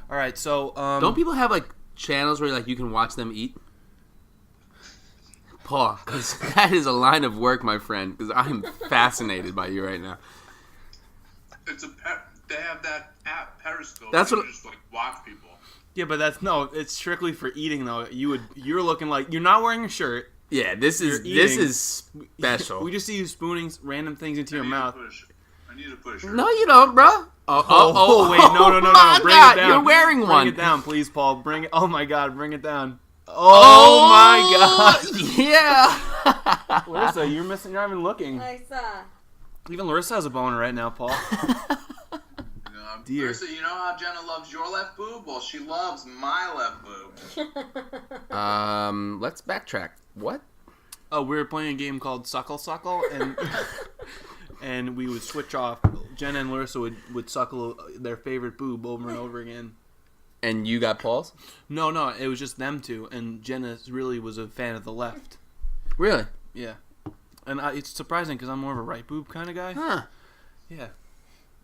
All right, so don't people have like channels where like you can watch them eat? Paul, because that is a line of work, my friend. Because I'm fascinated by you right now. They have that app Periscope. That's what. You just like watch people. Yeah, but it's strictly for eating though. You're looking like you're not wearing a shirt. Yeah, this is special. We just see you spooning random things into your mouth. I need to put a shirt. No, you don't, bro. Oh, wait, no. Bring God, it down. You're wearing one. Bring it down, please, Paul. Bring it. Oh my God, bring it down. Oh my God. Yeah. Larissa, you're missing. You're not even looking. I saw. Even Larissa has a boner right now, Paul. Dear. Larissa, you know how Jenna loves your left boob? Well, she loves my left boob. Let's backtrack. What? Oh, we were playing a game called Suckle, and and we would switch off. Jenna and Larissa would suckle their favorite boob over and over again. And you got Paul's? No, it was just them two, and Jenna really was a fan of the left. Really? Yeah. And it's surprising because I'm more of a right boob kind of guy. Huh. Yeah.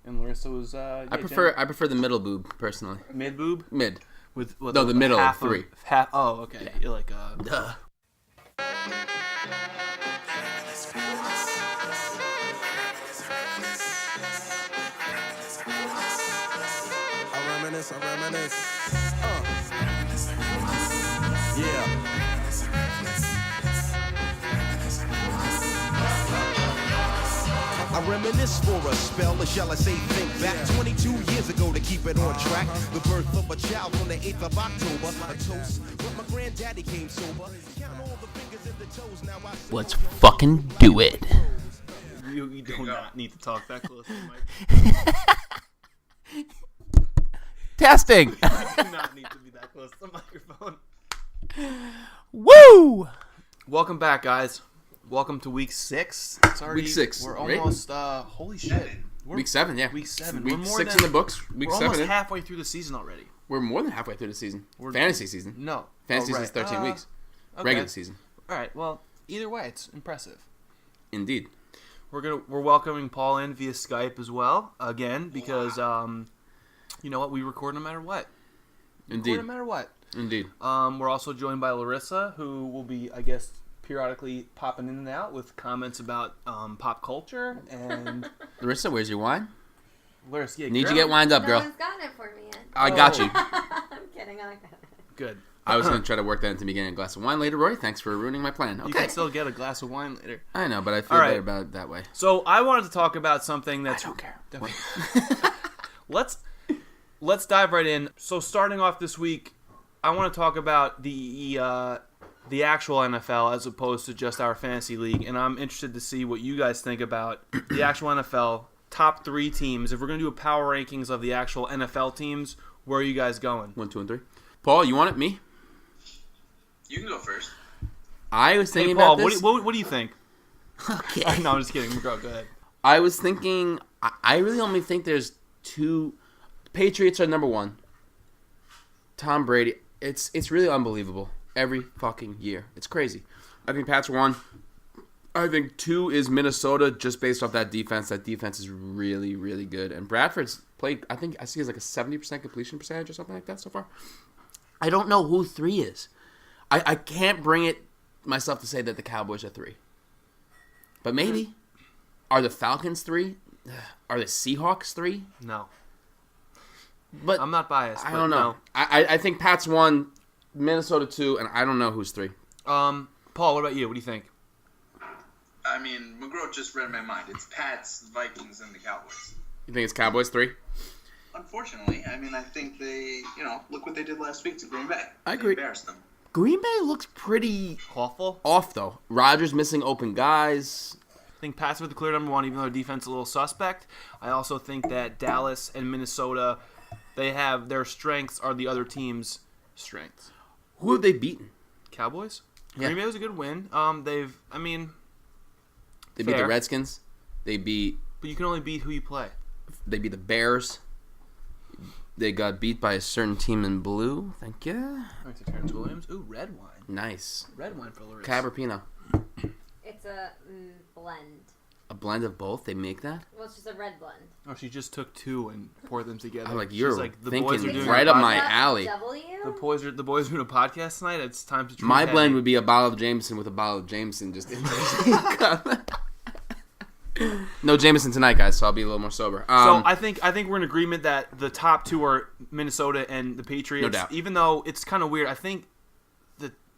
And Larissa was. I prefer the middle boob personally. Mid boob. Mid. With the middle half 3. Oh, okay. Yeah. You're like Duh. I reminisce. Yeah. I reminisce for a spell, or shall I say think back 22 years ago to keep it on track. The birth of a child on the 8th of October. A toast when my granddaddy came sober. Count all the fingers and the toes. Now I Let's fucking do it. You do not need to talk that close to the mic. Testing. You do not need to be that close to the microphone. Woo! Welcome back, guys. Welcome to week 6. It's already, Week 6. We're right? almost, holy shit. Week 7, yeah. Week 7. Week We're more 6 than, in the books. Week we're 7 almost in. halfway through the season already. We're more than halfway through the season. Fantasy season. No. Fantasy right. season's 13 weeks. Okay. Regular season. All right. Well, either way, it's impressive. Indeed. We're welcoming Paul in via Skype as well again because you know what, we record no matter what. Indeed. No matter what. Indeed. We're also joined by Larissa, who will be, I guess, periodically popping in and out with comments about pop culture and. Larissa, where's your wine? Larissa, yeah, Need you get wined up, girl. No one's gotten it for me yet. I got you. I'm kidding. I like that. Good. I was going to try to work that into me getting a glass of wine later, Roy. Thanks for ruining my plan. Okay. You can still get a glass of wine later. I know, but I feel better about it that way. So I wanted to talk about something that's. I don't care. Let's dive right in. So starting off this week, I want to talk about the actual NFL as opposed to just our fantasy league, and I'm interested to see what you guys think about the actual NFL top 3 teams. If we're going to do a power rankings of the actual NFL teams, where are you guys going? 1, 2, and 3. Paul, you want it? Me? You can go first. I was thinking Paul, about this. what do you think? Okay. No, I'm just kidding. Go ahead. I was thinking. I really only think there's 2. Patriots are number 1. Tom Brady. It's really unbelievable. Every fucking year. It's crazy. I think Pats are 1. I think 2 is Minnesota, just based off that defense. That defense is really, really good. And Bradford's played, I think, I see it's like a 70% completion percentage or something like that so far. I don't know who 3 is. I can't bring it myself to say that the Cowboys are 3. But maybe. Are the Falcons 3? Are the Seahawks 3? No. But I'm not biased. I don't know. No. I think Pats 1, Minnesota 2, and I don't know who's 3. Paul, what about you? What do you think? I mean, McGroat just read my mind. It's Pats, Vikings, and the Cowboys. You think it's Cowboys 3? Unfortunately, I mean, I think they, look what they did last week to Green Bay. I agree. They embarrassed them. Green Bay looks pretty Awful. off, though. Rodgers missing open guys. I think Pats are the clear number 1, even though their defense is a little suspect. I also think that Dallas and Minnesota, they have their strengths are the other team's strengths. Who have they beaten? Cowboys? Yeah. Green Bay was a good win. They beat fair. the Redskins. They beat But you can only beat who you play. the Bears. They got beat by a certain team in blue. Thank you. Thanks to Terrence Williams. Ooh, red wine. Nice. Red wine for Larissa. Cab or Pinot? It's a blend. blend of both. They make that. Well, it's just a red blend. Oh, she just took two and poured them together. I'm like, She's you're like, the thinking boys are doing right a up my podcast- alley. W? The boys are doing a podcast tonight. It's time to. My blend would be a bottle of Jameson with a bottle of Jameson just in there. No Jameson tonight, guys, so I'll be a little more sober. So I think we're in agreement that the top two are Minnesota and the Patriots. No doubt. Even though it's kind of weird, I think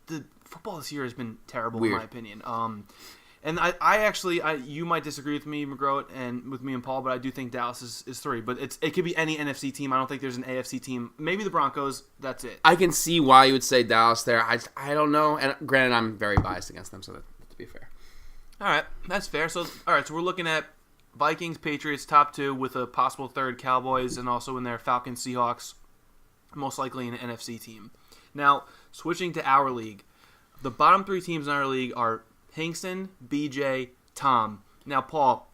the football this year has been terrible in my opinion. And I actually you might disagree with me, McGroat, and with me and Paul, but I do think Dallas is 3. But it could be any NFC team. I don't think there's an AFC team. Maybe the Broncos. That's it. I can see why you would say Dallas there. I don't know. And granted, I'm very biased against them, so that to be fair. All right, that's fair. So so we're looking at Vikings, Patriots, top 2 with a possible third, Cowboys, and also in there Falcons, Seahawks, most likely an NFC team. Now, switching to our league, the bottom 3 teams in our league are Hingston, BJ, Tom. Now, Paul,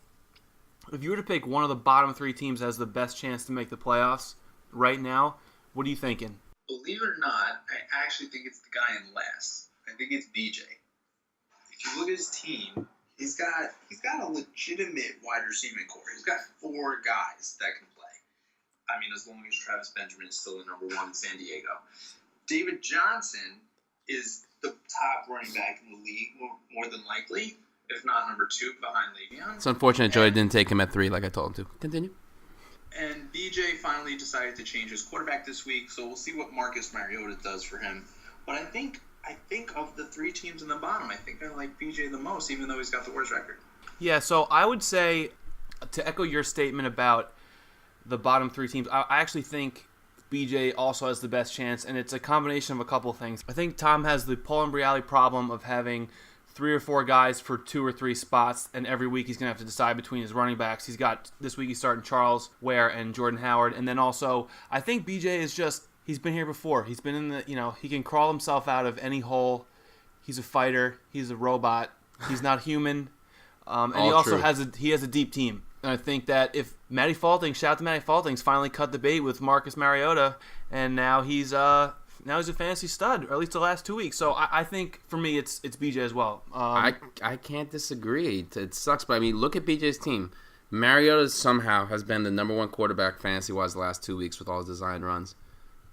if you were to pick one of the bottom 3 teams as the best chance to make the playoffs right now, what are you thinking? Believe it or not, I actually think it's the guy in last. I think it's BJ. If you look at his team, he's got a legitimate wide receiving core. He's got 4 guys that can play. I mean, as long as Travis Benjamin is still the number 1 in San Diego. David Johnson is the top running back in the league, more than likely, if not number 2 behind Le'Veon. It's unfortunate Joey didn't take him at 3 like I told him to. Continue. And BJ finally decided to change his quarterback this week, so we'll see what Marcus Mariota does for him. But I think of the 3 teams in the bottom, I think I like BJ the most, even though he's got the worst record. Yeah, so I would say, to echo your statement about the bottom 3 teams, I actually think BJ also has the best chance, and it's a combination of a couple things. I think Tom has the Paul and Briali problem of having 3 or 4 guys for 2 or 3 spots, and every week he's going to have to decide between his running backs. This week he's starting Charles Ware and Jordan Howard, and then also I think BJ is just, he's been here before. He's been in the, he can crawl himself out of any hole. He's a fighter. He's a robot. He's not human. And he also has a deep team. And I think that if Matty Faltings, shout out to Matty Faltings, finally cut the bait with Marcus Mariota, and now he's a fantasy stud, or at least the last 2 weeks. So I think for me it's BJ as well. I can't disagree. It sucks, but I mean, look at BJ's team. Mariota somehow has been the number 1 quarterback fantasy-wise the last 2 weeks with all his design runs.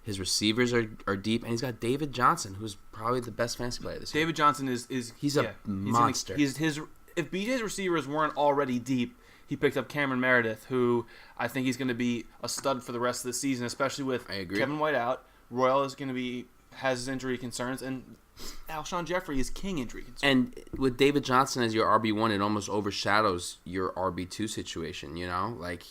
His receivers are deep, and he's got David Johnson, who's probably the best fantasy player this year. David Johnson is a monster. If BJ's receivers weren't already deep, he picked up Cameron Meredith, who I think he's going to be a stud for the rest of the season, especially with Kevin White out. Royal is going to has his injury concerns, and Alshon Jeffrey is king injury concerns. And with David Johnson as your RB1, it almost overshadows your RB2 situation. Like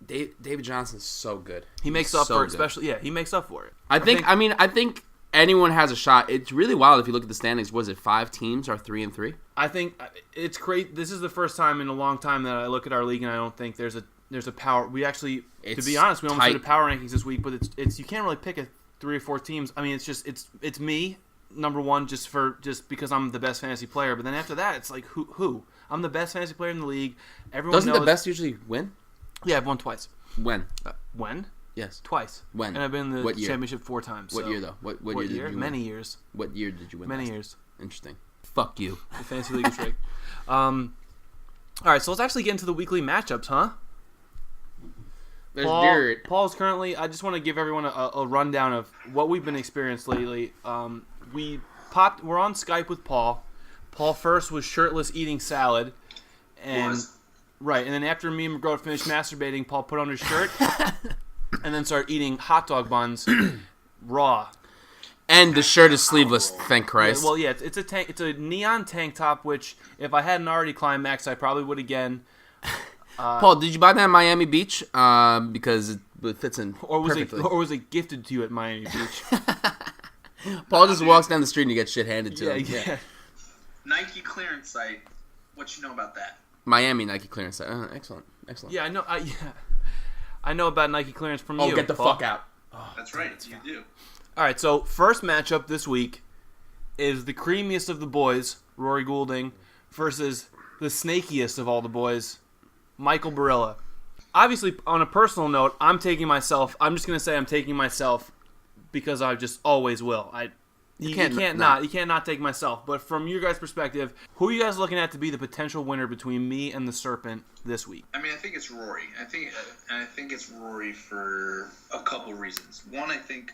David Johnson's so good. He makes up for it, especially he makes up for it. I think anyone has a shot. It's really wild if you look at the standings. Was it 5 teams are 3-3? I think it's great. This is the first time in a long time that I look at our league and I don't think there's a power. We actually, to be honest, we almost did a power rankings this week, but it's you can't really pick a 3 or 4 teams. I mean, it's me number 1 just because I'm the best fantasy player. But then after that, it's like who? I'm the best fantasy player in the league. Everyone Doesn't knows. The best usually win? Yeah, I've won twice. When? When? Yes. Twice. When? And I've been in the championship 4 times. What year, though? What year did you win? Many years. What year did you win? Many years. Interesting. Fuck you. The fantasy league is rigged. All right, so let's actually get into the weekly matchups, huh? There's dirt. Paul's currently, I just want to give everyone a rundown of what we've been experiencing lately. We're on Skype with Paul. Paul first was shirtless eating salad. Right, and then after me and McGroat finished masturbating, Paul put on his shirt and then started eating hot dog buns raw. And the shirt is sleeveless, thank Christ. Yeah, it's a neon tank top, which if I hadn't already climaxed, I probably would again. Paul, did you buy that in Miami Beach? Because it fits in perfectly. Or was it gifted to you at Miami Beach? Paul just walks down the street and he gets shit handed to him. Yeah. Nike clearance site. What you know about that? Miami Nike clearance site. Excellent. Yeah, I know. I know about Nike clearance from you. Oh, get the Paul. fuck out. That's right. You do. All right, so first matchup this week is the creamiest of the boys, Rory Goulding, versus the snakiest of all the boys, Michael Barilla. Obviously, on a personal note, I'm just going to say I'm taking myself because I just always will. You can't not take myself. But from your guys' perspective, who are you guys looking at to be the potential winner between me and the Serpent this week? I mean, I think it's Rory. I think it's Rory for a couple reasons. One, I think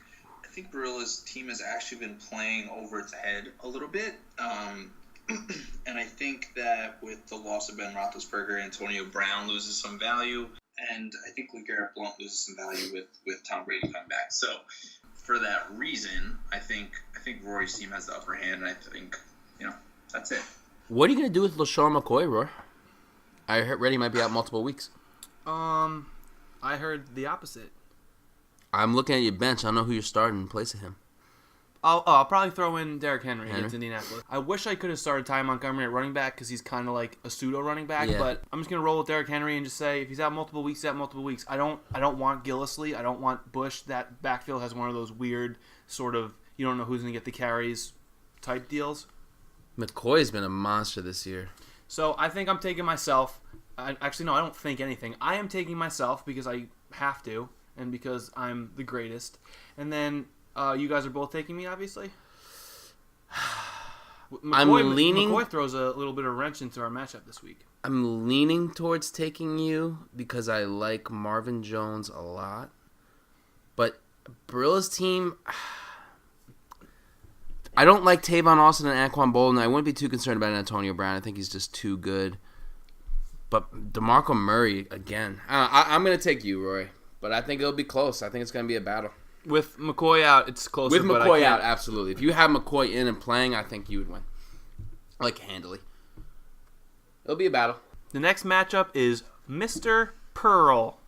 Barilla's team has actually been playing over its head a little bit. And I think that with the loss of Ben Roethlisberger, Antonio Brown loses some value. And I think LeGarrette Blount loses some value with Tom Brady coming back. So for that reason, I think Rory's team has the upper hand, and I think, that's it. What are you going to do with LaShawn McCoy, Roy? I heard he might be out multiple weeks. I heard the opposite. I'm looking at your bench. I don't know who you're starting in place of him. I'll probably throw in Derrick Henry against Indianapolis. I wish I could have started Ty Montgomery at running back because he's kind of like a pseudo running back. Yeah. But I'm just gonna roll with Derrick Henry and just say if he's out multiple weeks, he's out multiple weeks. I don't want Gillislee. I don't want Bush. That backfield has one of those weird sort of you don't know who's gonna get the carries type deals. McCoy's been a monster this year. So I think I'm taking myself. Actually, no, I don't think anything. I am taking myself because I have to and because I'm the greatest. And then. You guys are both taking me, obviously. McCoy throws a little bit of wrench into our matchup this week. I'm leaning towards taking you because I like Marvin Jones a lot. But Barilla's team, I don't like Tavon Austin and Anquan Bolden. I wouldn't be too concerned about Antonio Brown. I think he's just too good. But DeMarco Murray, again. I'm going to take you, Roy. But I think it'll be close. I think it's going to be a battle. With McCoy out, it's closer. With McCoy out, absolutely. If you have McCoy in and playing, I think you would win. Like, handily. It'll be a battle. The next matchup is Mr. Pearl.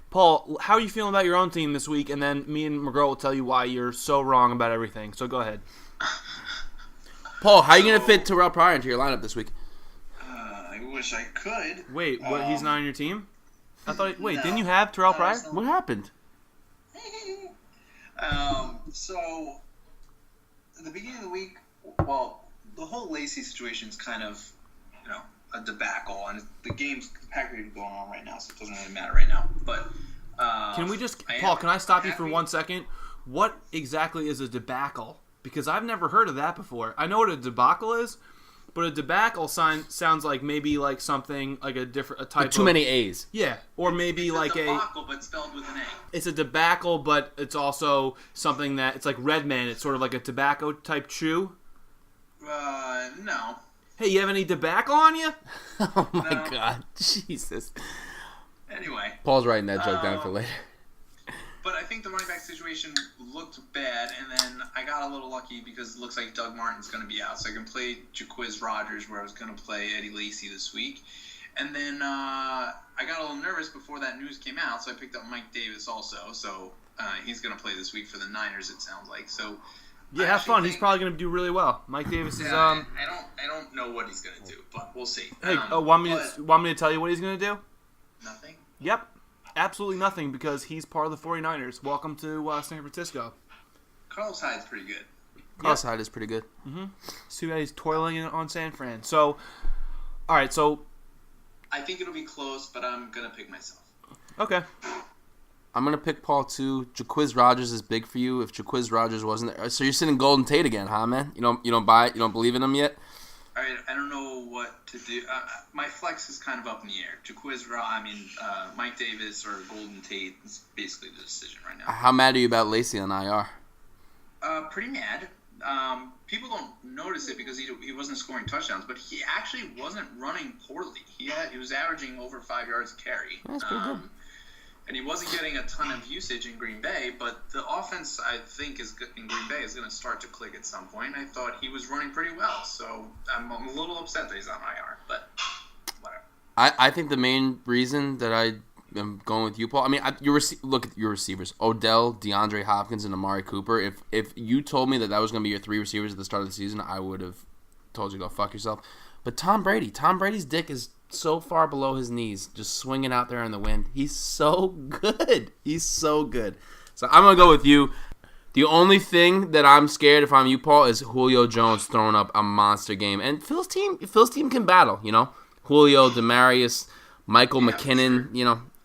Paul, how are you feeling about your own team this week? And then me and McGroat will tell you why you're so wrong about everything. So go ahead. Paul, how are you going to fit Terrell Pryor into your lineup this week? I wish I could. Wait, what? He's not on your team? I thought. Wait, no. Didn't you have Terrell Pryor? What happened? So, at the beginning of the week, well, the whole Lacey situation is kind of, a debacle, and the Packers are going on right now, so it doesn't really matter right now. But can we just, Paul? Can I stop you for 1 second? What exactly is a debacle? Because I've never heard of that before. I know what a debacle is, but a debacle sounds like maybe like something like a type of... Too many A's. Yeah, or maybe it's like a debacle, but spelled with an A. It's a debacle, but it's also something that... It's like Red Man. It's sort of like a tobacco type chew. No. Hey, you have any tobacco on you? Oh my God. Jesus. Anyway. Paul's writing that joke down for later. But I think the running back situation looked bad, and then I got a little lucky because it looks like Doug Martin's going to be out, so I can play Jaquiz Rodgers where I was going to play Eddie Lacy this week. And then I got a little nervous before that news came out, so I picked up Mike Davis also. So he's going to play this week for the Niners, it sounds like. So yeah, have fun. He's probably going to do really well. Mike Davis is. I don't know what he's going to do, but we'll see. Hey, want me to tell you what he's going to do? Nothing. Yep. Absolutely nothing because he's part of the 49ers. Welcome to San Francisco. Carlos Hyde's pretty good. Carlos Hyde is pretty good. Mm-hmm. See how he's toiling on San Fran. So, all right, so... I think it'll be close, but I'm going to pick myself. Okay. I'm going to pick Paul, too. Jaquiz Rodgers is big for you if Jaquiz Rodgers wasn't there. So you're sitting Golden Tate again, huh, man? You don't buy it? You don't believe in him yet? I don't know what to do. My flex is kind of up in the air. Mike Davis or Golden Tate is basically the decision right now. How mad are you about Lacy on IR? Pretty mad. People don't notice it because he wasn't scoring touchdowns, but he actually wasn't running poorly. He was averaging over 5 yards a carry. That's pretty good. And he wasn't getting a ton of usage in Green Bay, but the offense, I think, in Green Bay is going to start to click at some point. I thought he was running pretty well, so I'm a little upset that he's on IR, but whatever. I think the main reason that I am going with you, Paul, look at your receivers. Odell, DeAndre Hopkins, and Amari Cooper. If you told me that was going to be your three receivers at the start of the season, I would have told you to go fuck yourself. But Tom Brady's dick is so far below his knees, just swinging out there in the wind. He's so good. So I'm going to go with you. The only thing that I'm scared if I'm you, Paul, is Julio Jones throwing up a monster game. And Phil's team can battle, Julio, Demaryius, Michael McKinnon,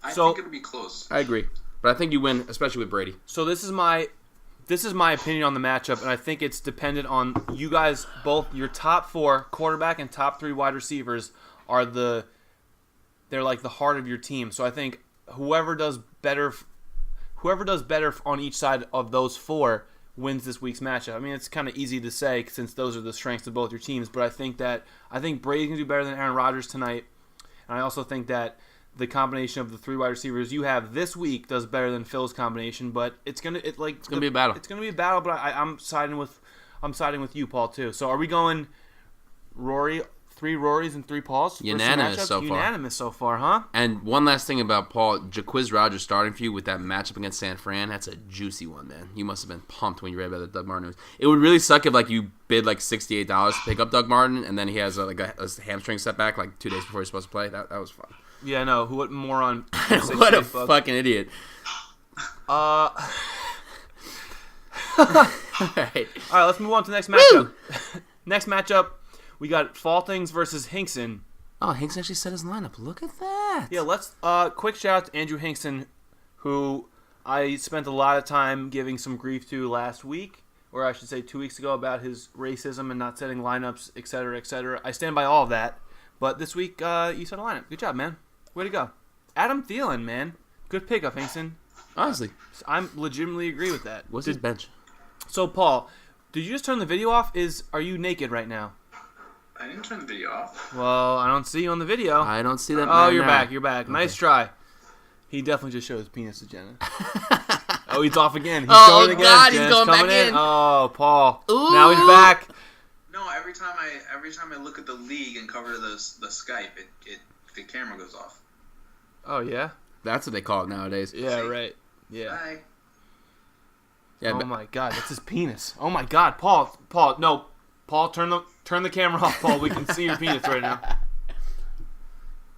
I think it'll be close. I agree. But I think you win, especially with Brady. So this is my this is my opinion on the matchup, and I think it's dependent on you guys both. Your top 4 quarterback and top 3 wide receivers are they're like the heart of your team. So I think whoever does better on each side of those 4 wins this week's matchup. I mean, it's kind of easy to say since those are the strengths of both your teams, but I think Brady's going to do better than Aaron Rodgers tonight, and I also think that the combination of the 3 wide receivers you have this week does better than Phil's combination, but it's gonna be a battle. It's gonna be a battle, but I'm siding with you, Paul, too. So are we going Rory, 3 Rorys and 3 Pauls? Unanimous so far. Unanimous so far, huh? And one last thing about Paul, Jaquiz Rogers starting for you with that matchup against San Fran. That's a juicy one, man. You must have been pumped when you read about the Doug Martin news. It would really suck if you bid $68 to pick up Doug Martin, and then he has a hamstring setback 2 days before he's supposed to play. That was fun. Yeah, no. What moron? What a fucking idiot. All right. Let's move on to the next matchup. Next matchup, we got Faltings versus Hinkson. Oh, Hinkson actually set his lineup. Look at that. Yeah, let's quick shout out to Andrew Hinkson, who I spent a lot of time giving some grief to last week, or I should say 2 weeks ago, about his racism and not setting lineups, etc., etc. I stand by all of that, but this week you set a lineup. Good job, man. Way to go. Adam Thielen, man. Good pickup, Hinkson. Honestly. I legitimately agree with that. What's his bench? So, Paul, did you just turn the video off? Are you naked right now? I didn't turn the video off. Well, I don't see you on the video. I don't see that. Oh, you're back. You're back. Okay. Nice try. He definitely just showed his penis to Jenna. Oh, he's off again. He's going again. God, Jenna's he's going back in. Oh, Paul. Ooh. Now he's back. No, every time I look at the league and cover the Skype, the camera goes off. Oh, yeah? That's what they call it nowadays. Yeah, right. Yeah. Bye. Yeah, oh, my God. That's his penis. Oh, my God. Paul, no. Paul, turn the camera off, Paul. We can see your penis right now.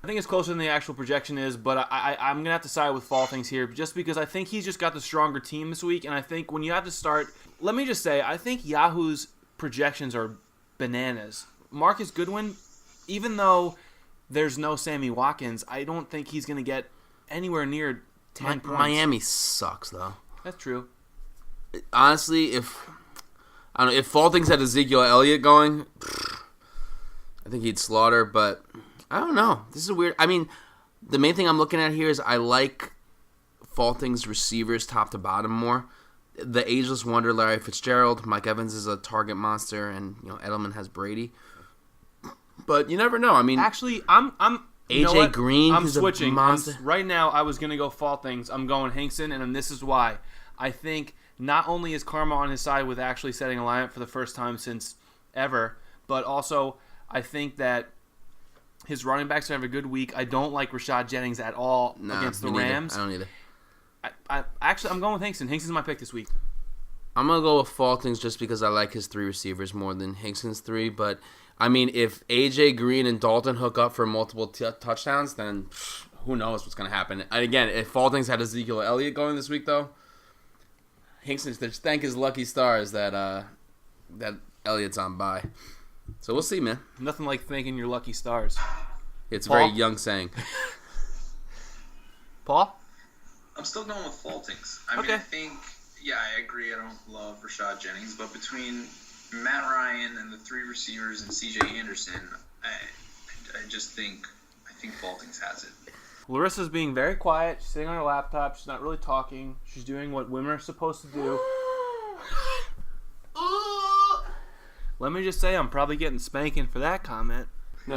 I think it's closer than the actual projection is, but I'm going to have to side with Faltings here just because I think he's just got the stronger team this week, and I think when you have to start, let me just say, I think Yahoo's projections are bananas. Marcus Goodwin, even though there's no Sammy Watkins, I don't think he's going to get anywhere near 10 points. Miami sucks, though. That's true. Honestly, if Faltings had Ezekiel Elliott going, I think he'd slaughter, but I don't know. This is weird. I mean, the main thing I'm looking at here is I like Faltings receivers top to bottom more. The ageless wonder, Larry Fitzgerald, Mike Evans is a target monster, and Edelman has Brady. But you never know. I mean, actually, I'm AJ Green. I'm switching. Right now, I was gonna go Faltings. I'm going Hinkson, and this is why. I think not only is karma on his side with actually setting a lineup for the first time since ever, but also I think that his running backs have a good week. I don't like Rashad Jennings at all against the Rams. I don't either. I'm going with Hinkson. Hingson's my pick this week. I'm going to go with Faltings just because I like his 3 receivers more than Hinkson's 3. But, I mean, if A.J. Green and Dalton hook up for multiple touchdowns, then who knows what's going to happen. And again, if Faltings had Ezekiel Elliott going this week, though, Hinkson just thank his lucky stars that Elliott's on bye. So we'll see, man. Nothing like thanking your lucky stars. It's a very young saying. Paul? I'm still going with Faltings. I mean, I think, I agree. I don't love Rashad Jennings, but between Matt Ryan and the 3 receivers and C.J. Anderson, I just think Faltings has it. Larissa's being very quiet. She's sitting on her laptop. She's not really talking. She's doing what women are supposed to do. Let me just say, I'm probably getting spanking for that comment. No,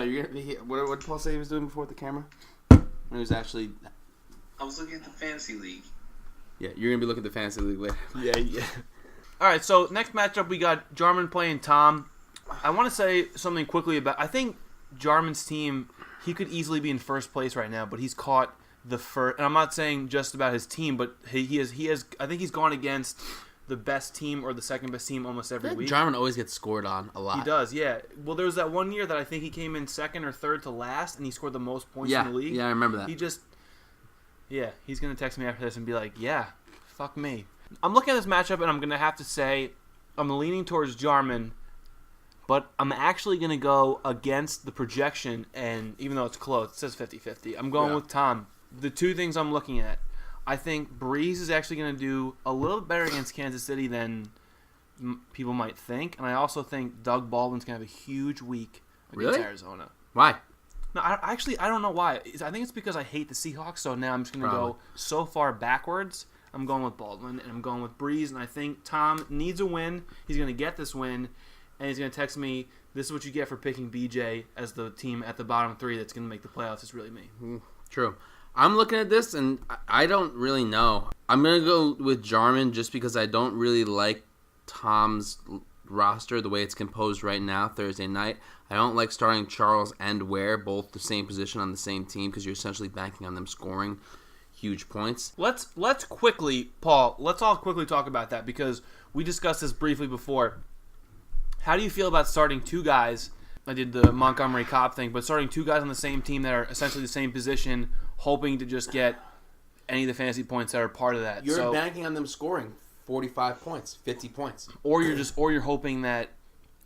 what did Paul say he was doing before with the camera? When he was actually... I was looking at the fantasy league. Yeah, you're going to be looking at the fantasy league later. Yeah. All right, so next matchup, we got Jarman playing Tom. I want to say something quickly about... I think Jarman's team, he could easily be in first place right now, but he's caught the first... And I'm not saying just about his team, but he has. I think he's gone against the best team or the second best team almost every week. Jarman always gets scored on a lot. He does, yeah. Well, there was that one year that I think he came in second or third to last, and he scored the most points in the league. Yeah, I remember that. He's going to text me after this and be like, yeah, fuck me. I'm looking at this matchup, and I'm going to have to say I'm leaning towards Jarman, but I'm actually going to go against the projection, and even though it's close, it says 50-50. I'm going with Tom. The 2 things I'm looking at, I think BroZ is actually going to do a little bit better against Kansas City than people might think. And I also think Doug Baldwin's going to have a huge week against Arizona. Why? No, I don't know why. I think it's because I hate the Seahawks, so now I'm just going to go so far backwards. I'm going with Baldwin, and I'm going with BroZ, and I think Tom needs a win. He's going to get this win, and he's going to text me, this is what you get for picking BJ as the team at the bottom 3 that's going to make the playoffs. It's really me. True. I'm looking at this, and I don't really know. I'm going to go with Jarman just because I don't really like Tom's roster, the way it's composed right now, Thursday night. I don't like starting Charles and Ware, both the same position on the same team, because you're essentially banking on them scoring huge points. Let's quickly, Paul, let's all quickly talk about that, because we discussed this briefly before. How do you feel about starting 2 guys? I did the Montgomery Cobb thing, but starting 2 guys on the same team that are essentially the same position, hoping to just get any of the fantasy points that are part of that. You're banking on them scoring 45 points, 50 points. Or you're hoping that,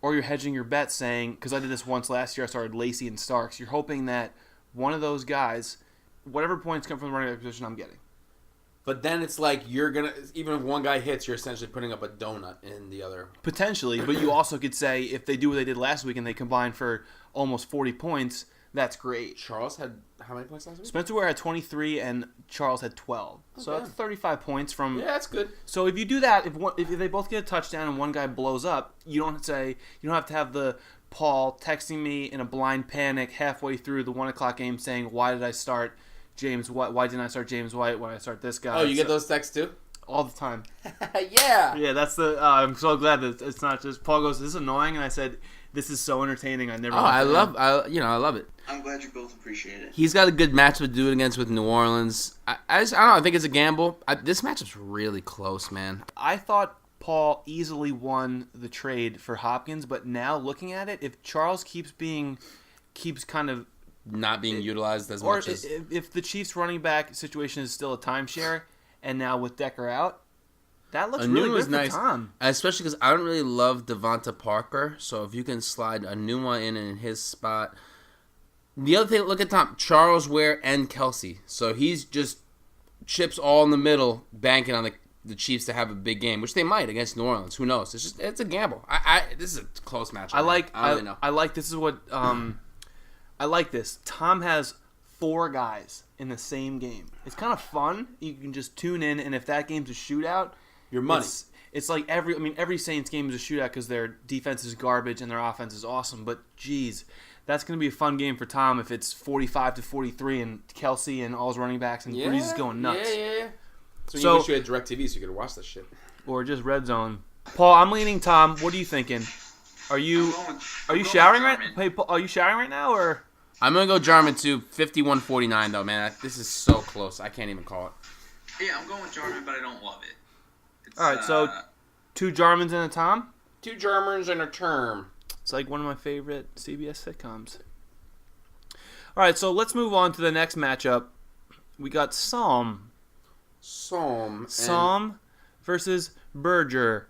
or you're hedging your bet saying, because I did this once last year, I started Lacey and Starks. You're hoping that one of those guys, whatever points come from the running back position, I'm getting. But then it's like you're going to, even if one guy hits, you're essentially putting up a donut in the other. Potentially, but you also could say if they do what they did last week and they combine for almost 40 points, that's great. Charles had how many points last week? Spencer Ware had 23 and Charles had 12. Okay. So that's 35 points from... Yeah, that's good. So if you do that, if they both get a touchdown and one guy blows up, you don't have to have the Paul texting me in a blind panic halfway through the 1 o'clock game saying, why did I start James White? Why didn't I start James White? Why did I start this guy? Oh, you get those texts too? All the time. Yeah. Yeah, that's the... I'm so glad that it's not just... Paul goes, this is annoying, and I said, this is so entertaining. I never... I love it. I'm glad you both appreciate it. He's got a good matchup to do it against with New Orleans. I don't know. I think it's a gamble. This matchup's really close, man. I thought Paul easily won the trade for Hopkins, but now looking at it, if Charles keeps kind of not being utilized as much as... if the Chiefs running back situation is still a timeshare, and now with Decker out, that looks really good for nice. Tom. Especially because I don't really love Devonta Parker, so if you can slide a new one in his spot... The other thing, look at Tom, Charles Ware and Kelsey. So he's just chips all in the middle, banking on the Chiefs to have a big game, which they might against New Orleans. Who knows? It's a gamble. This is a close match. I like this. Tom has 4 guys in the same game. It's kind of fun. You can just tune in, and if that game's a shootout, your money. It's like every Saints game is a shootout because their defense is garbage and their offense is awesome. But geez, that's going to be a fun game for Tom if it's 45-43 and Kelsey and all his running backs and Breeze is going nuts. Yeah. So you wish you had DirecTV so you could watch this shit. Or just Red Zone. Paul, I'm leaning Tom. What are you thinking? Are you showering right? Hey, Paul, are you showering right now or? I'm gonna go Jarman too. 51-49 though, man. This is so close. I can't even call it. Yeah, I'm going with Jarman, but I don't love it. All right, so 2 Jarmans and a Tom. 2 Germans and a term. It's like one of my favorite CBS sitcoms. All right, so let's move on to the next matchup. We got Sam versus Berger.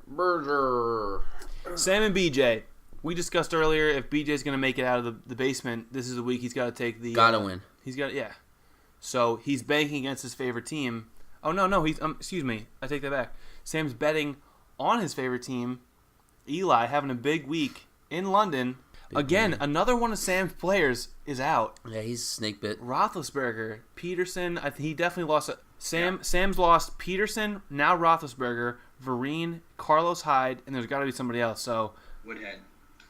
Sam and BJ. We discussed earlier if BJ's going to make it out of the basement, this is the week he's got to take the... Gotta win. He's got, yeah. So he's banking against his favorite team. Oh, no, he's... excuse me. I take that back. Sam's betting on his favorite team, Eli, having a big week in London. Again, another one of Sam's players is out. Yeah, he's snake bit. Roethlisberger, Peterson. He definitely lost. Sam's lost Peterson, now Roethlisberger, Vereen, Carlos Hyde, and there's got to be somebody else. So Woodhead.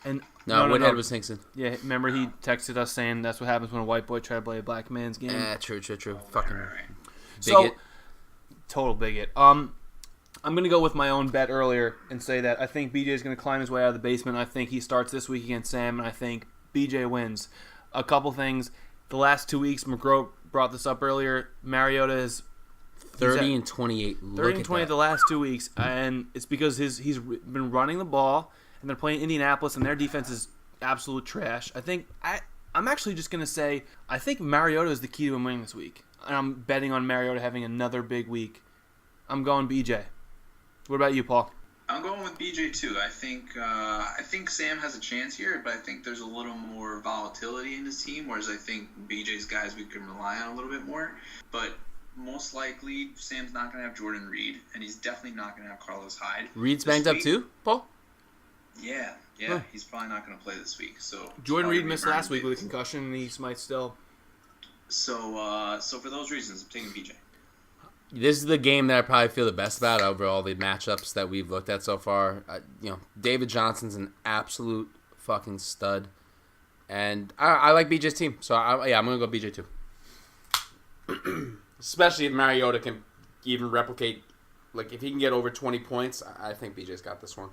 And Woodhead was Hinkson. Yeah, remember he texted us saying that's what happens when a white boy tries to play a black man's game. Yeah, true. Fucking bigot. So, total bigot. I'm going to go with my own bet earlier and say that I think BJ is going to climb his way out of the basement. I think he starts this week against Sam, and I think BJ wins. A couple things. The last 2 weeks, McGroat brought this up earlier. Mariota is 30 and 28. 30 and 20 the last 2 weeks, and it's because he's been running the ball, and they're playing Indianapolis, and their defense is absolute trash. I'm actually just going to say I think Mariota is the key to him winning this week. And I'm betting on Mariota having another big week. I'm going BJ. What about you, Paul? I'm going with BJ too. I think Sam has a chance here, but I think there's a little more volatility in his team, whereas I think BJ's guys we can rely on a little bit more. But most likely Sam's not going to have Jordan Reed, and he's definitely not going to have Carlos Hyde. Reed's This banged up week- too, Paul? Yeah, Huh. he's probably not going to play this week. So Jordan probably Reed missed Vernon last week with a Davis. concussion, and he might still. So for those reasons, I'm taking BJ. This is the game that I probably feel the best about over all the matchups that we've looked at so far. David Johnson's an absolute fucking stud. And I like BJ's team. So, I'm going to go BJ too. Especially if Mariota can even replicate. Like, if he can get over 20 points, I think BJ's got this one.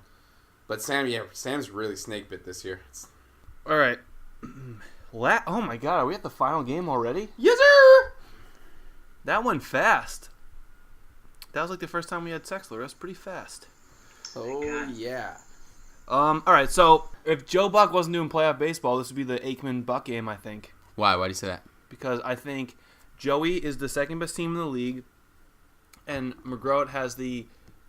But Sam's really snake bit this year. All right. Oh my God, are we at the final game already? Yes, sir! That went fast. That was like the first time we had sex, Larissa. Pretty fast. Oh, yeah. All right, so if Joe Buck wasn't doing playoff baseball, this would be the Aikman-Buck game, I think. Why? Why do you say that? Because I think Joey is the second best team in the league, and McGroat has the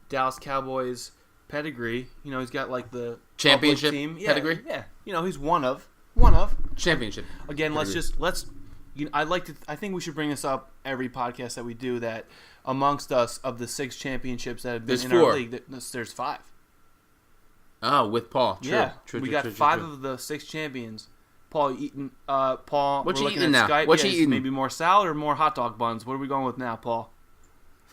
Dallas Cowboys pedigree. He's got like the Championship public team. pedigree? Yeah. He's one of. Championship. Again, pedigree. I think we should bring this up every podcast that we do, that amongst us, of the 6 championships that have been There's in 4. our league, there's 5. Oh, with Paul. True. Yeah, True, we true, got true, 5 true. of the 6 champions. Paul eating. Paul. What we're you looking eating at now? Skype. What you Yeah, eating? Maybe more salad or more hot dog buns. What are we going with now, Paul?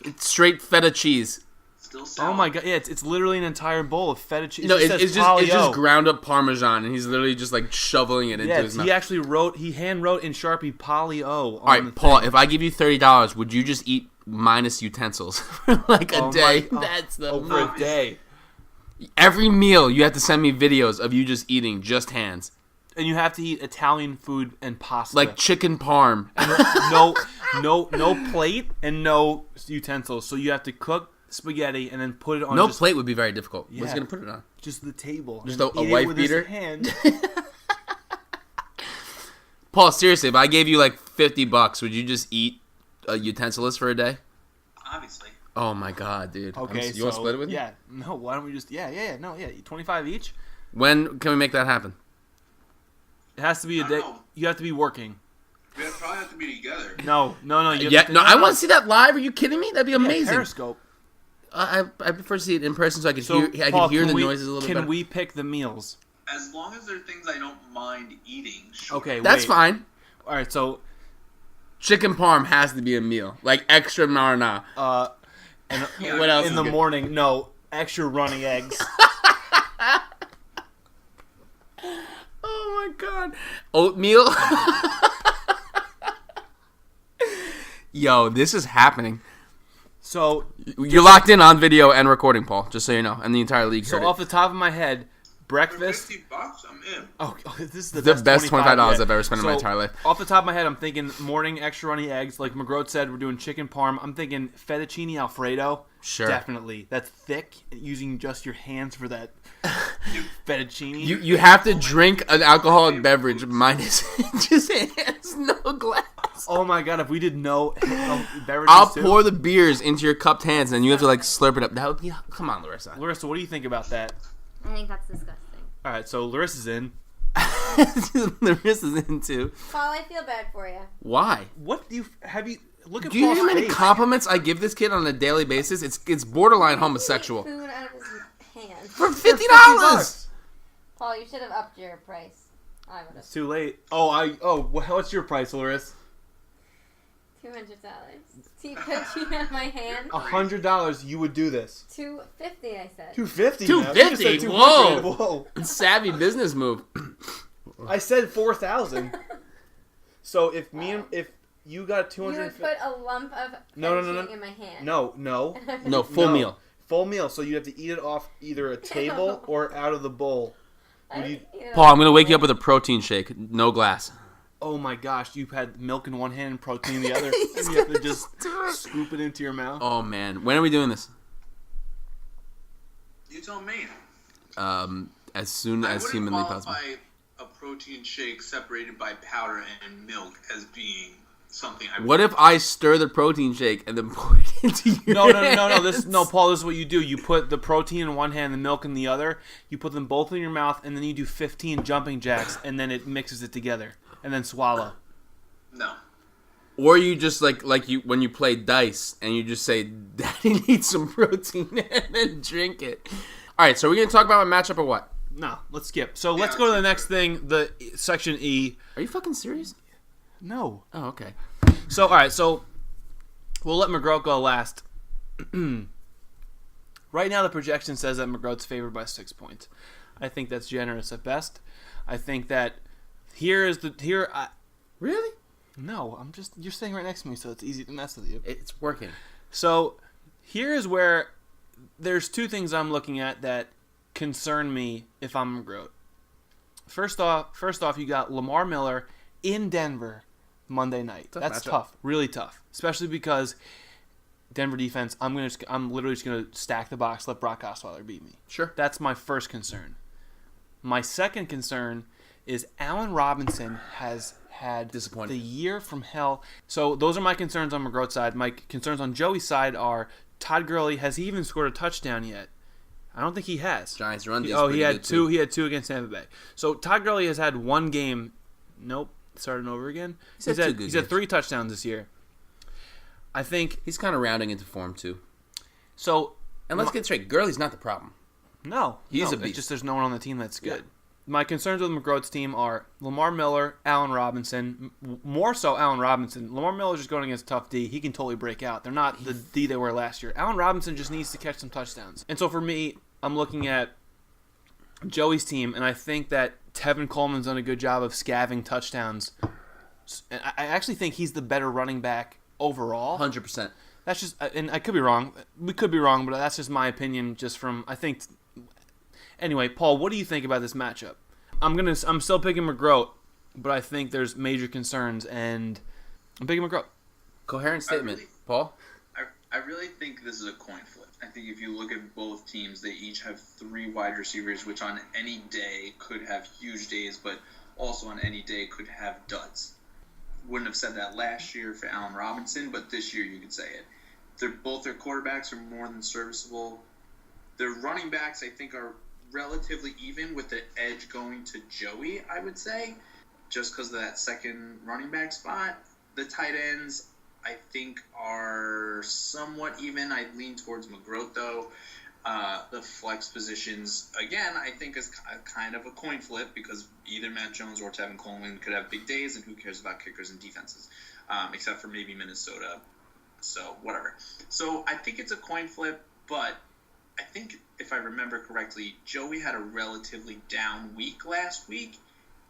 It's straight feta cheese. Still salad. Oh my God! Yeah, it's literally an entire bowl of feta cheese. It's just ground up Parmesan, and he's literally just like shoveling it into his mouth. He actually hand wrote in Sharpie Polly O. All right, Paul. If I give you $30, would you just eat minus utensils for like a day? That's the over a day. Every meal you have to send me videos of you just eating just hands, And you have to eat Italian food and pasta, like chicken parm. no plate and no utensils. So you have to cook spaghetti and then put it on. No plate would be very difficult. What's Yeah. he gonna put it on? Just the table. Just and a eat it wife with his beater? hand. Paul, seriously, if I gave you like $50, would you just eat a utensilist for a day? Obviously. Oh my god, dude. Okay, you want to split it with me? Yeah. No, why don't we just... Yeah. 25 each? When can we make that happen? It has to be a I day. don't know. You have to be working. We probably have to be together. No. You Yeah, have to, no, I want to see that live. Are you kidding me? That'd be amazing. Periscope. I prefer to see it in person so I can So, hear Paul, the can noises a little bit Can better. we pick the meals? As long as they're things I don't mind eating. Sure. Okay, That's wait. fine. All right, so Chicken parm has to be a meal, like extra marinara. and Yeah, What else in is the good? morning, no extra runny eggs. Oh my god, oatmeal. Yo, this is happening. So You're locked in on video and recording, Paul. Just so you know, and the entire league heard off the top of my head, For breakfast. $50, I'm in. Oh, this is the best $25 yet. I've ever spent in my So, entire life. Off the top of my head, I'm thinking morning extra runny eggs. Like McGroat said, we're doing chicken parm. I'm thinking fettuccine Alfredo. Sure. Definitely. That's thick, using just your hands for that fettuccine. You have to drink an alcoholic beverage minus just hands, no glass. Oh my god, if we did no beverages I'll too. pour the beers into your cupped hands, and you have to like slurp it up. That would be come on, Larissa. Larissa, what do you think about that? I think that's disgusting. All right, so Larissa's in. Larissa's into. Paul, I feel bad for you. Why? What do you look at? Do you know Paul's how many face. compliments I give this kid on a daily basis? It's borderline homosexual. He ate food out of his hand. For $50. Paul, you should have upped your price. I would have. It's too late. What's your price, Larissa? $200. See, put you on my hand. $100. You would do this. $250, I said. $250. $250? Whoa. Savvy business move. I said $4,000. So if you got You would 250. put a lump of No. fettuccine in my hand. No. No, full meal. Full meal. So you have to eat it off either a table or out of the bowl. I Would you- didn't eat it Paul, all. I'm gonna wake you up with a protein shake, no glass. Oh my gosh, you've had milk in one hand and protein in the other, and you have to just scoop it into your mouth. Oh man, when are we doing this? You tell me. As soon I as wouldn't humanly qualify possible. a protein shake separated by powder and milk as being something I What if I stir the protein shake and then pour it into your No. hands? Paul, this is what you do. You put the protein in one hand, the milk in the other. You put them both in your mouth, and then you do 15 jumping jacks, and then it mixes it together, and then swallow. No. Or you just like you when you play dice and you just say, "Daddy needs some protein," and then drink it. All right, so we're gonna talk about my matchup or what? No, let's skip. So let's go to the next thing, the section E. Are you fucking serious? No. Oh, okay. So all right, so we'll let McGroat go last. Right now, the projection says that McGroat's favored by 6 points. I think that's generous at best. I think that Really? No, you're sitting right next to me, so it's easy to mess with you. It's working. So here is where there's two things I'm looking at that concern me if I'm McGroat. First off, you got Lamar Miller in Denver Monday night. That's tough, really tough, especially because Denver defense. I'm literally just gonna stack the box, let Brock Osweiler beat me. Sure. That's my first concern. My second concern is Allen Robinson has had Disappointing. the year from hell. So those are my concerns on McGroat's side. My concerns on Joey's side are Todd Gurley. Has he even scored a touchdown yet? I don't think he has. Giants run. He had two. He had two against Tampa Bay. So Todd Gurley has had one game. Nope. Starting over again. He's had 3 touchdowns this year. I think he's kind of rounding into form too. So, and let's get straight. Gurley's not the problem. No, he's a beast. It's just there's no one on the team that's good. Yeah. My concerns with McGroat's team are Lamar Miller, Allen Robinson. More so Allen Robinson. Lamar Miller's just going against tough D. He can totally break out. They're not the D they were last year. Allen Robinson just needs to catch some touchdowns. And so for me, I'm looking at Joey's team, and I think that Tevin Coleman's done a good job of scavenging touchdowns. And I actually think he's the better running back overall. 100%. That's just, and I could be wrong. We could be wrong, but that's just my opinion. Just from, I think. Anyway, Paul, what do you think about this matchup? I'm still picking McGroat, but I think there's major concerns, and I'm picking McGroat. Coherent statement, Paul. I really think this is a coin flip. I think if you look at both teams, they each have 3 wide receivers, which on any day could have huge days, but also on any day could have duds. Wouldn't have said that last year for Allen Robinson, but this year you could say it. Both their quarterbacks are more than serviceable. Their running backs, I think, are relatively even with the edge going to Joey, I would say, just because of that second running back spot. The tight ends, I think, are somewhat even. I lean towards McGroat, though. The flex positions, again, I think is kind of a coin flip because either Matt Jones or Tevin Coleman could have big days, and who cares about kickers and defenses, except for maybe Minnesota. So, whatever. So, I think it's a coin flip, but I think, if I remember correctly, Joey had a relatively down week last week,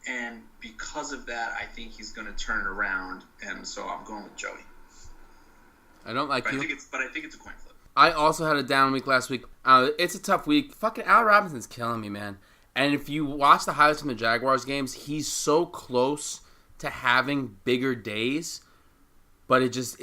and because of that, I think he's going to turn it around, and so I'm going with Joey. I don't like you. But I think it's a coin flip. I also had a down week last week. It's a tough week. Fucking Al Robinson's killing me, man. And if you watch the highlights from the Jaguars games, he's so close to having bigger days, but it just,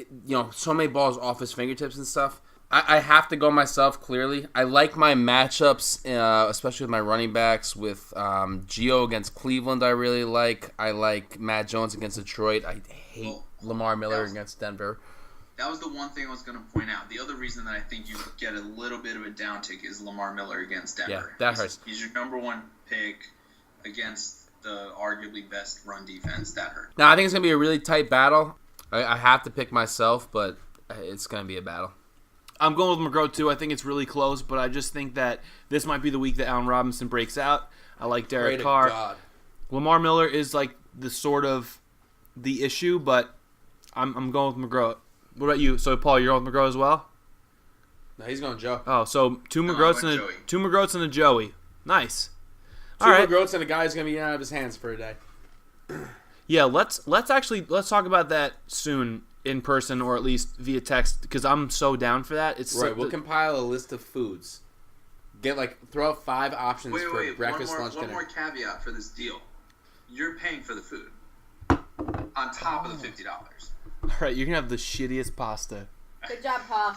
so many balls off his fingertips and stuff. I have to go myself, clearly. I like my matchups, especially with my running backs, with Gio against Cleveland I really like. I like Matt Jones against Detroit. I hate Lamar Miller against Denver. That was the one thing I was going to point out. The other reason that I think you get a little bit of a downtick is Lamar Miller against Denver. Yeah, that hurts. He's your number one pick against the arguably best run defense. That hurt. Now, I think it's going to be a really tight battle. I have to pick myself, but it's going to be a battle. I'm going with McGroat, too. I think it's really close, but I just think that this might be the week that Allen Robinson breaks out. I like Derek Carr. God. Lamar Miller is like the issue, but I'm going with McGroat. What about you? So, Paul, you're going with McGroat as well? No, he's going Joe. Oh, so two McGroats and a Joey. Nice. Two McGroats and a guy who's going to be out of his hands for a day. Yeah, let's talk about that soon in person or at least via text because I'm so down for that. We'll compile a list of foods. Throw out 5 options for breakfast, lunch, dinner. One more caveat for this deal. You're paying for the food on top of the $50. All right, you're going to have the shittiest pasta. Good job, Paul.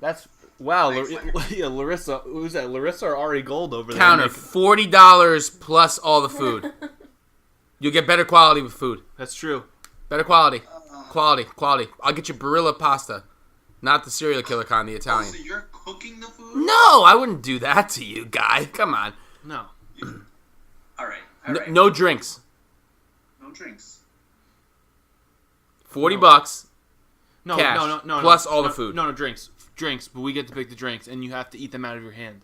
That's... Wow, Larissa. Who's that? Larissa or Ari Gold over there? Counter, $40 plus all the food. You'll get better quality with food. That's true. Better quality. Quality. I'll get you Barilla pasta. Not the serial killer kind, the Italian. So you're cooking the food? No, I wouldn't do that to you, guy. Come on. No. All right. No drinks. No drinks. $40. No, Cash, no. plus all the food. No, drinks. Drinks, but we get to pick the drinks, and you have to eat them out of your hand.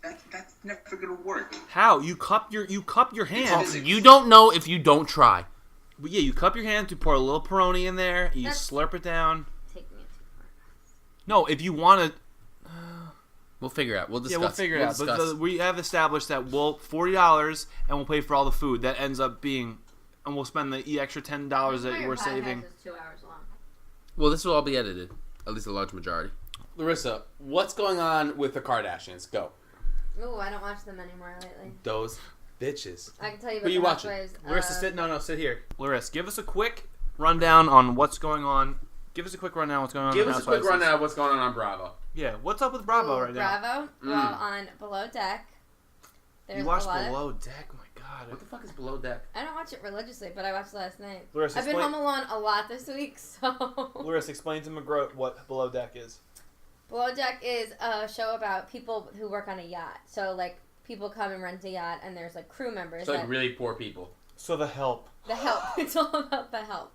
That's never gonna work. How? You cup your hand. Physics. You don't know if you don't try. But yeah, you cup your hand to pour a little Peroni in there, you slurp it down. Take me too far. No, if you want to... We'll figure it out. We'll discuss. Yeah, we'll figure it out. Discuss. But we have established that we'll $40 and we'll pay for all the food. That ends up being, and we'll spend the extra $10 that we're saving. Is 2 hours long. Well, this will all be edited, at least a large majority. Larissa, what's going on with the Kardashians? Go. Ooh, I don't watch them anymore lately. Those bitches. I can tell you Who about you the watching? Housewives. Larissa, sit here. Larissa, give us a quick rundown on what's going on. Give us a quick rundown on what's going on. Give in us a quick Housewives. rundown of what's going on Bravo. Yeah, what's up with Bravo right now? Bravo. Well, on Below Deck. There's You watched a lot Below Deck? My God. What the fuck is Below Deck? I don't watch it religiously, but I watched last night. Larissa, I've been home alone a lot this week, so... Larissa, explain to McGroat what Below Deck is. Below Deck is a show about people who work on a yacht. So, like, people come and rent a yacht, and there's, like, crew members. It's like really poor people. So The Help. The Help. It's all about The Help.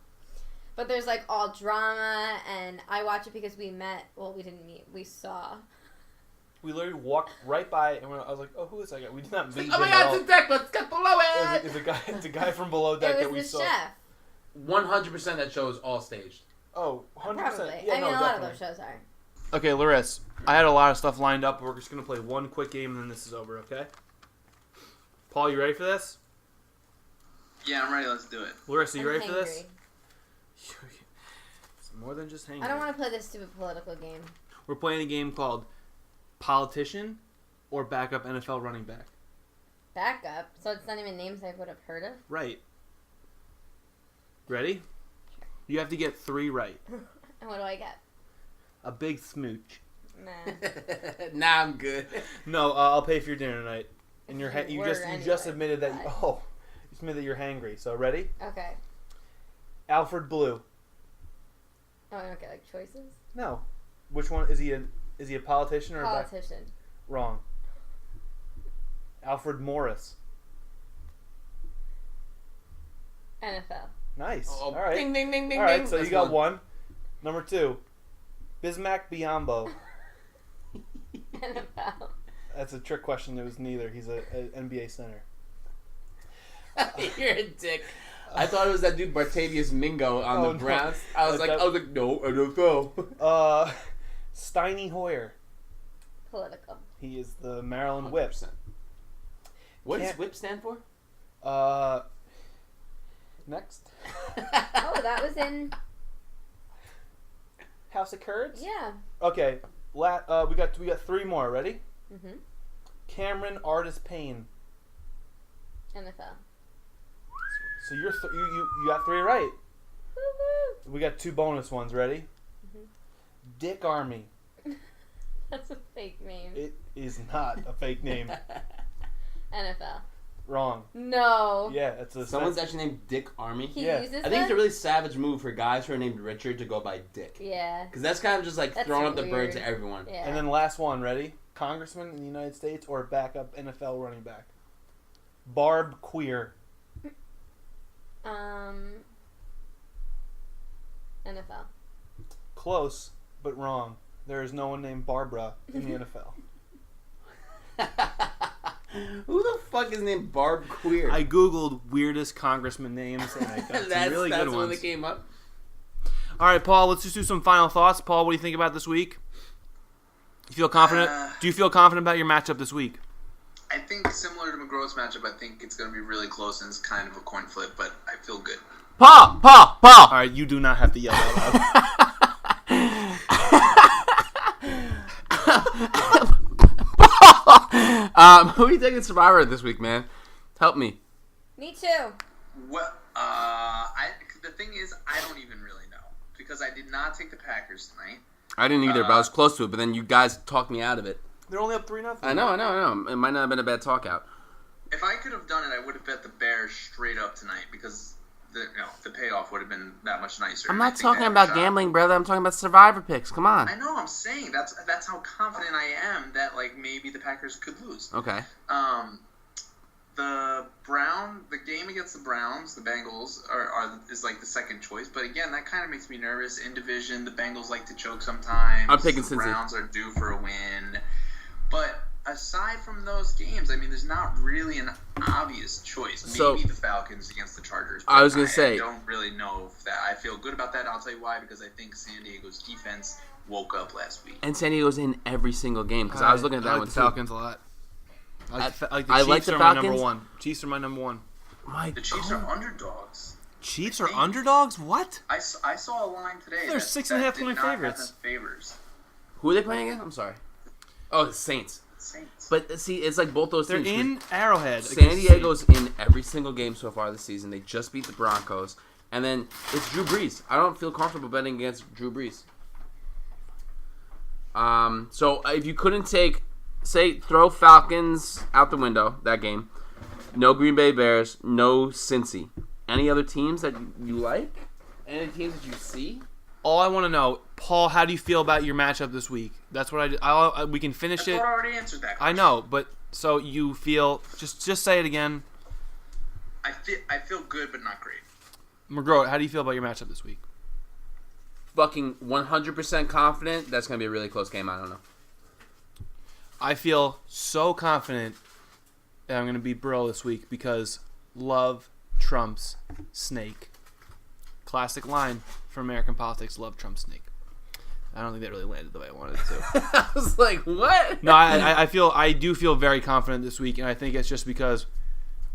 But there's, like, all drama, and I watch it because we met. Well, we didn't meet. We saw. We literally walked right by, and I was like, "Oh, who is that guy?" We did not meet. Oh my him at God, all. it's a deck. Let's get below it. It's a guy from Below Deck that we It was saw. the chef. 100% that show is all staged. Oh, 100%. Probably. Yeah, I mean, no, a lot definitely. of those shows are. Okay, Larissa, I had a lot of stuff lined up. We're just gonna play one quick game, and then this is over. Okay. Paul, you ready for this? Yeah, I'm ready. Let's do it. Larissa, you I'm ready for this? hangry. It's more than just hanging. I don't want to play this stupid political game. We're playing a game called Politician or Backup NFL Running Back. Backup? So it's not even names I would have heard of? Right. Ready? You have to get 3 right. And what do I get? A big smooch. Nah. Nah, I'm good. No, I'll pay for your dinner tonight. And you Word just anyway, admitted that but- you admitted that you're hangry. So ready? Okay. Alfred Blue. Oh, I don't get, like, choices? No. Which one is he? Is he a politician or a Politician. wrong? Alfred Morris. NFL. Nice. Oh, All right. Ding, ding, ding, ding, All right. ding. So That's you got one. Number 2. Bismack Biyombo. NFL. That's a trick question. It was neither. He's a NBA center. You're a dick. I thought it was that dude Bartavius Mingo on Oh, the no. Browns. I was like, no, I don't know. Steiny Hoyer. Political. He is the Maryland Whip. 100%. What does Can't- whip stand for? Next. Oh, that was in... House of Curds. Yeah. Okay. We got 3 more. Ready? Mm-hmm. Cameron Artist Payne. NFL. So you're you got 3 right. Woo-hoo. We got 2 bonus ones. Ready? Mhm. Dick Army. That's a fake name. It is not a fake name. NFL. Wrong. No. Yeah, it's a Someone's actually named Dick Army. He Yeah. uses I think it's a them? really savage move for guys who are named Richard to go by Dick. Yeah. Because that's kind of just like That's throwing up the weird. bird to everyone. Yeah. And then last one. Ready? Congressman in the United States or backup NFL running back. Barb Queer. NFL. Close, but wrong. There is no one named Barbara in the NFL. Who the fuck is named Barb Queer? I googled weirdest congressman names and I got some really that's good one ones. that came up. All right, Paul. Let's just do some final thoughts. Paul, what do you think about this week? You feel confident? Do you feel confident about your matchup this week? I think similar to McGroat's matchup, I think it's going to be really close and it's kind of a coin flip, but I feel good. Paul! All right, you do not have to yell that loud. Who are you taking Survivor this week, man? Help me. Me too. Well, the thing is, I don't even really know because I did not take the Packers tonight. I didn't either, but I was close to it. But then you guys talked me out of it. They're only up 3-0. I know. It might not have been a bad talk out. If I could have done it, I would have bet the Bears straight up tonight because the payoff would have been that much nicer. I'm and I not think talking they have a about shot. gambling, brother. I'm talking about Survivor picks. Come on. I know. I'm saying that's how confident I am that like maybe the Packers could lose. Okay. the game against the Browns, the Bengals is like the second choice. But again, that kind of makes me nervous. In division, the Bengals like to choke sometimes. I'm picking the Cincy. Browns are due for a win. But aside from those games, I mean, there's not really an obvious choice. Maybe the Falcons against the Chargers. I was going to say. I don't really know if that. I feel good about that. I'll tell you why. Because I think San Diego's defense woke up last week. And San Diego's in every single game. Because I was looking at that I one, like too. the Falcons a lot. I like the I Chiefs like the are my Falcons. number one. Chiefs are my number one. The Chiefs are underdogs. Chiefs are underdogs? What? I saw a line today. They're 6.5 point favorites. Who are they playing again? I'm sorry. Oh, the Saints. But see, it's like both those They're teams. in Arrowhead. San Diego's in every single game so far this season. They just beat the Broncos. And then it's Drew Brees. I don't feel comfortable betting against Drew Brees. So if you couldn't throw Falcons out the window, that game. No Green Bay Bears, no Cincy. Any other teams that you like? Any teams that you see? All I want to know, Paul, how do you feel about your matchup this week? That's what we can finish it. I already answered that question. I know, but so you feel, just say it again. I feel good, but not great. McGroat, how do you feel about your matchup this week? Fucking 100% confident. That's going to be a really close game. I don't know. I feel so confident that I'm going to beat Burrow this week because love trumps snake. Classic line from American politics, love trumps snake. I don't think that really landed the way I wanted it to. I was like, what? No, I do feel very confident this week, and I think it's just because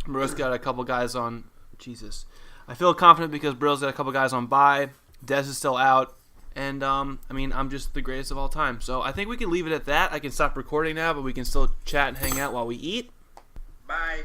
Burrow's got a couple guys on. Jesus, I feel confident because Burrow's got a couple guys on bye. Dez is still out, and I'm just the greatest of all time. So I think we can leave it at that. I can stop recording now, but we can still chat and hang out while we eat. Bye.